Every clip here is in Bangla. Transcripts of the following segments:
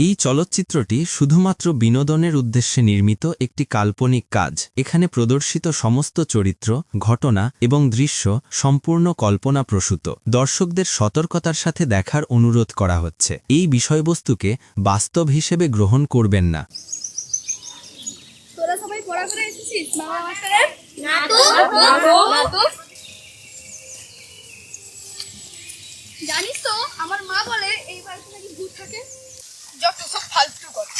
এই চলচ্চিত্রটি শুধুমাত্র বিনোদনের উদ্দেশ্যে নির্মিত একটি কাল্পনিক কাজ। এখানে প্রদর্শিত সমস্ত চরিত্র, ঘটনা এবং দৃশ্য সম্পূর্ণ কল্পনাপ্রসূত। দর্শকদের সতর্কতার সাথে দেখার অনুরোধ করা হচ্ছে। এই বিষয়বস্তুকে বাস্তব হিসেবে গ্রহণ করবেন না। তোরা সবাই পড়া করে এসেছিস বাংলা মাস্টারের? না তো। জানিস তো আমার মা বলে এই বাড়িতে নাকি ভূত থাকে। যত সব ফালতু কথা।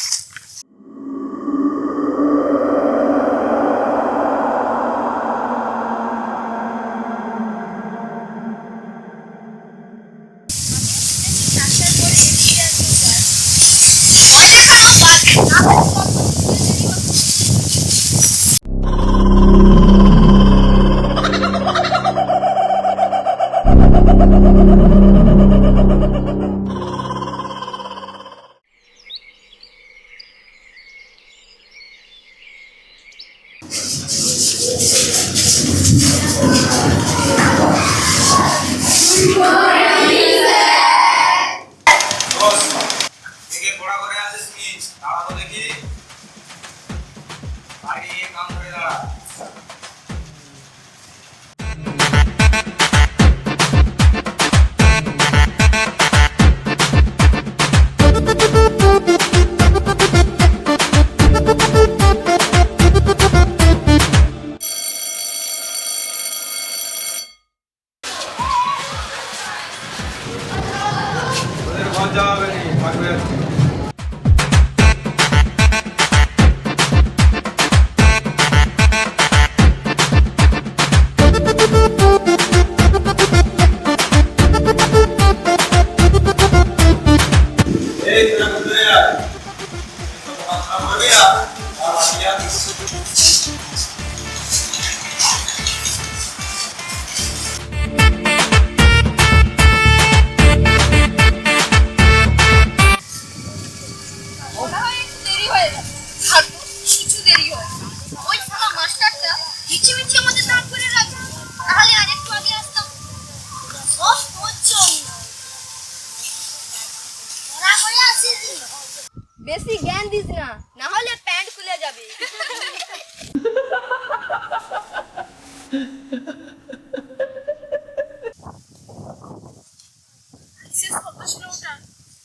বেশি জ্ঞান দিস না, না হলে প্যান্ট খুলে যাবে।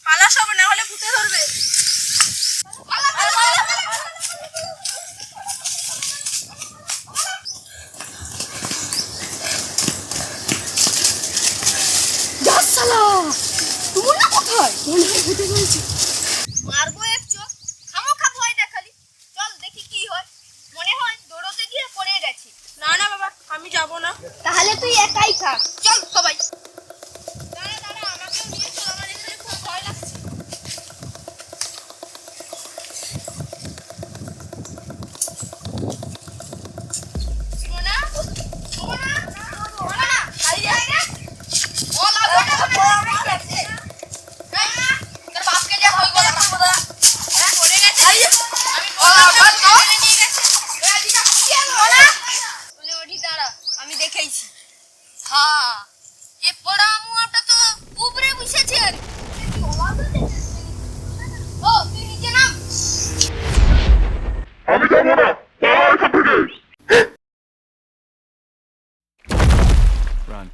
পালাস হবে, না হলে ভূতে ধরবে। মারবো এক চোখ, খামোখা ভয় দেখালি। চল দেখি কি হয়। মনে হয় দৌড়তে গিয়ে পড়ে গেছি। না না বাবা, আমি যাব না। তাহলে তুই একাই থাক। চল সবাই। দাঁড়া দাঁড়া, আমাকেও নিয়ে চল, আমার এখানে খুব ভয় লাগছে। সোনা সোনা সোনা, আরে আরে ও লাগা পড়ে গেছে। তোর বাপকে যা হই বলা না পড়ে গেছে। আমি বললাম না নিয়ে গেছে। এদিকে কি হলো না? তুই ওঠি দাঁড়া, আমি দেখাইছি। হ্যাঁ, এ পড়া মুআটা তো উপরে বসেছে। আর ও তুই নিচে নাম। আমি যাব না, পালা এখান থেকে। Run.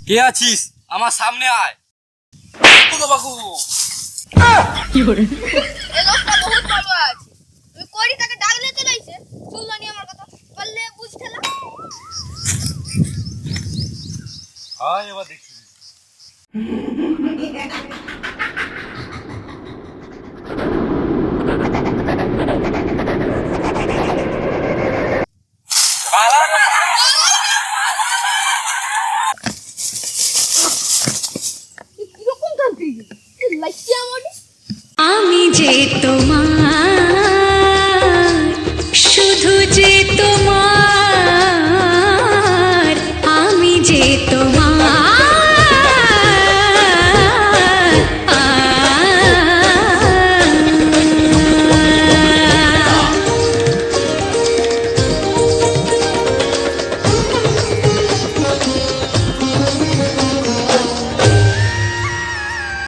কে আছিস? আমার সামনে আয়। বাবু এই লোকটা বহুত ভালো আছে। তুই করি তাকে ডাকলে চলাইছে। শুনলো নি আমার কথা, বললে বুঝতে না। আয় এবার দেখি। কিরকম কান্তি? লাইছে আমারে। আমি যে তোমার